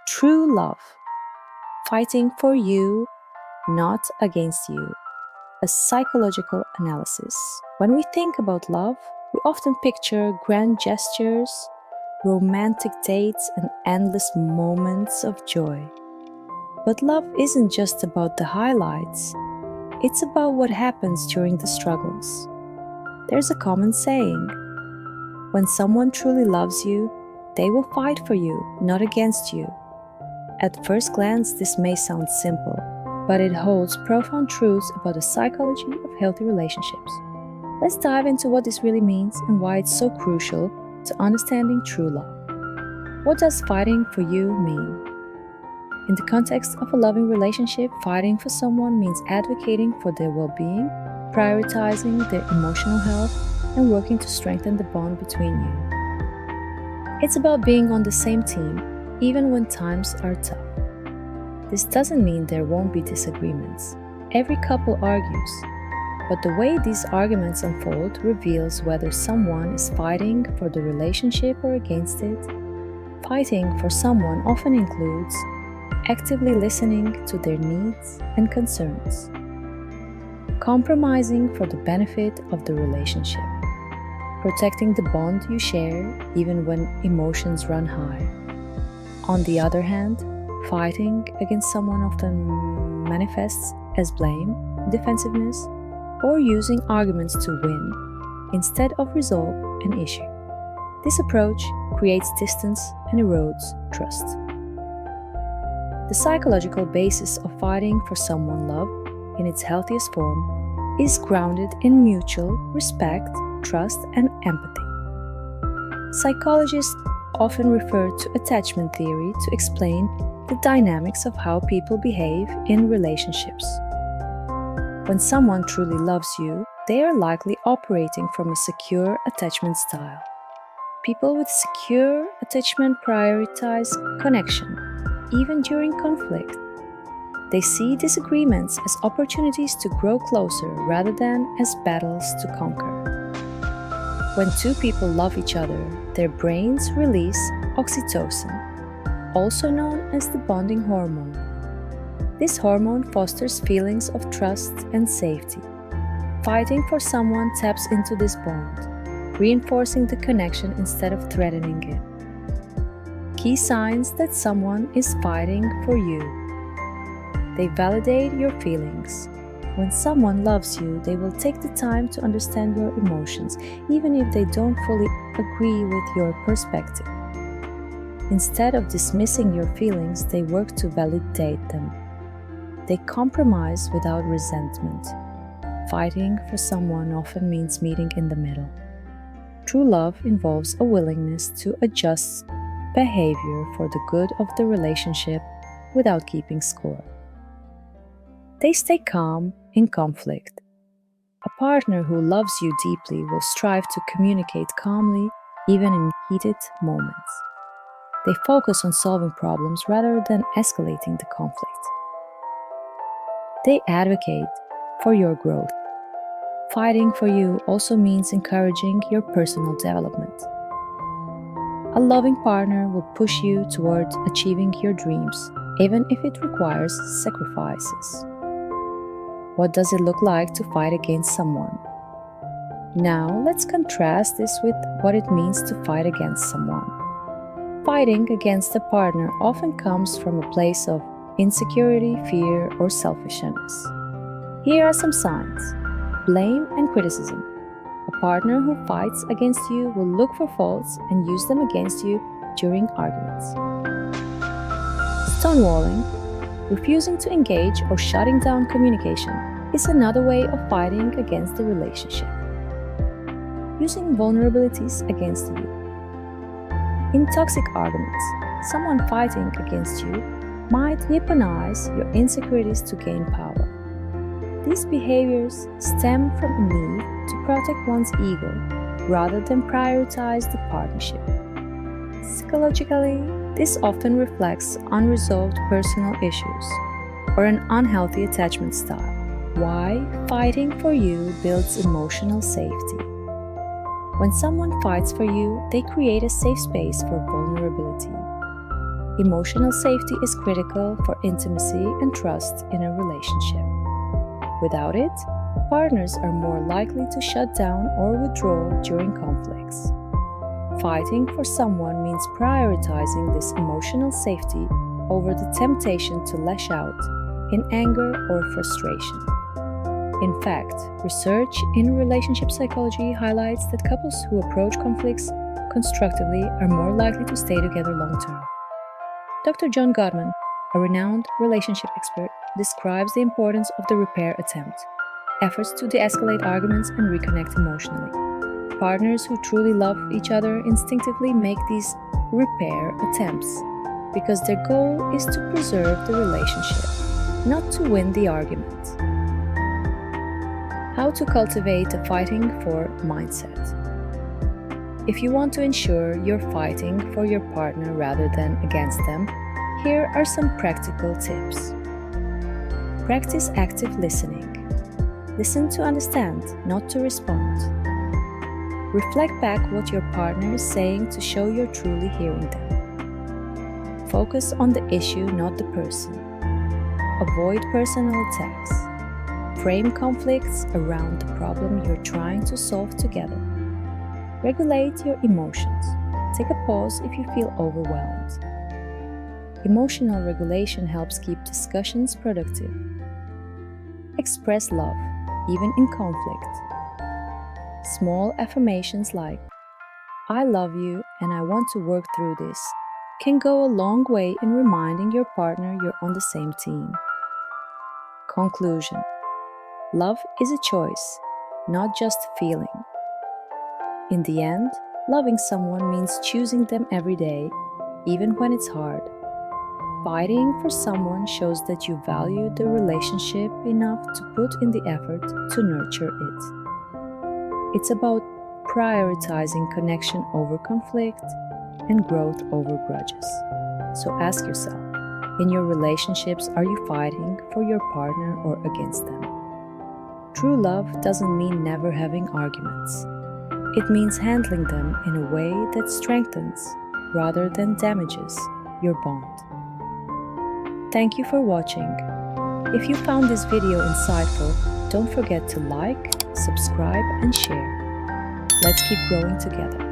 True love, fighting for you, not against you. A psychological analysis. When we think about love, we often picture grand gestures, romantic dates, and endless moments of joy. But love isn't just about the highlights, it's about what happens during the struggles. There's a common saying: when someone truly loves you, they will fight for you, not against you. At first glance, this may sound simple, but it holds profound truths about the psychology of healthy relationships. Let's dive into what this really means and why it's so crucial to understanding true love. What does fighting for you mean? In the context of a loving relationship, fighting for someone means advocating for their well-being, prioritizing their emotional health, and working to strengthen the bond between you. It's about being on the same team, even when times are tough. This doesn't mean there won't be disagreements. Every couple argues, but the way these arguments unfold reveals whether someone is fighting for the relationship or against it. Fighting for someone often includes actively listening to their needs and concerns, compromising for the benefit of the relationship, protecting the bond you share even when emotions run high. On the other hand, fighting against someone often manifests as blame, defensiveness, or using arguments to win instead of resolve an issue. This approach creates distance and erodes trust. The psychological basis of fighting for someone loved in its healthiest form is grounded in mutual respect, trust, and empathy. Psychologists often refer to attachment theory to explain the dynamics of how people behave in relationships. When someone truly loves you, they are likely operating from a secure attachment style. People with secure attachment prioritize connection, even during conflict. They see disagreements as opportunities to grow closer rather than as battles to conquer. When two people love each other, their brains release oxytocin, also known as the bonding hormone. This hormone fosters feelings of trust and safety. Fighting for someone taps into this bond, reinforcing the connection instead of threatening it. Key signs that someone is fighting for you. They validate your feelings. When someone loves you, they will take the time to understand your emotions, even if they don't fully agree with your perspective. Instead of dismissing your feelings, they work to validate them. They compromise without resentment. Fighting for someone often means meeting in the middle. True love involves a willingness to adjust behavior for the good of the relationship without keeping score. They stay calm in conflict. A partner who loves you deeply will strive to communicate calmly even in heated moments. They focus on solving problems rather than escalating the conflict. They advocate for your growth. Fighting for you also means encouraging your personal development. A loving partner will push you towards achieving your dreams, even if it requires sacrifices. What does it look like to fight against someone? Now, let's contrast this with what it means to fight against someone. Fighting against a partner often comes from a place of insecurity, fear, or selfishness. Here are some signs: blame and criticism. A partner who fights against you will look for faults and use them against you during arguments. Stonewalling, refusing to engage or shutting down communication, is another way of fighting against the relationship. Using vulnerabilities against you. In toxic arguments, someone fighting against you might weaponize your insecurities to gain power. These behaviors stem from a need to protect one's ego rather than prioritize the partnership. Psychologically, this often reflects unresolved personal issues or an unhealthy attachment style. Why fighting for you builds emotional safety. When someone fights for you, they create a safe space for vulnerability. Emotional safety is critical for intimacy and trust in a relationship. Without it, partners are more likely to shut down or withdraw during conflicts. Fighting for someone means prioritizing this emotional safety over the temptation to lash out in anger or frustration. In fact, research in relationship psychology highlights that couples who approach conflicts constructively are more likely to stay together long term. Dr. John Gottman, a renowned relationship expert, describes the importance of the repair attempt, efforts to de-escalate arguments and reconnect emotionally. Partners who truly love each other instinctively make these repair attempts because their goal is to preserve the relationship, not to win the argument. How to cultivate a fighting for mindset. If you want to ensure you're fighting for your partner rather than against them, here are some practical tips. Practice active listening. Listen to understand, not to respond. Reflect back what your partner is saying to show you're truly hearing them. Focus on the issue, not the person. Avoid personal attacks. Frame conflicts around the problem you're trying to solve together. Regulate your emotions. Take a pause if you feel overwhelmed. Emotional regulation helps keep discussions productive. Express love, even in conflict. Small affirmations like, "I love you and I want to work through this," can go a long way in reminding your partner you're on the same team. Conclusion. Love is a choice, not just a feeling. In the end, loving someone means choosing them every day, even when it's hard. Fighting for someone shows that you value the relationship enough to put in the effort to nurture it. It's about prioritizing connection over conflict and growth over grudges. So ask yourself, in your relationships, are you fighting for your partner or against them? True love doesn't mean never having arguments. It means handling them in a way that strengthens rather than damages your bond. Thank you for watching. If you found this video insightful, don't forget to like, subscribe, and share. Let's keep growing together.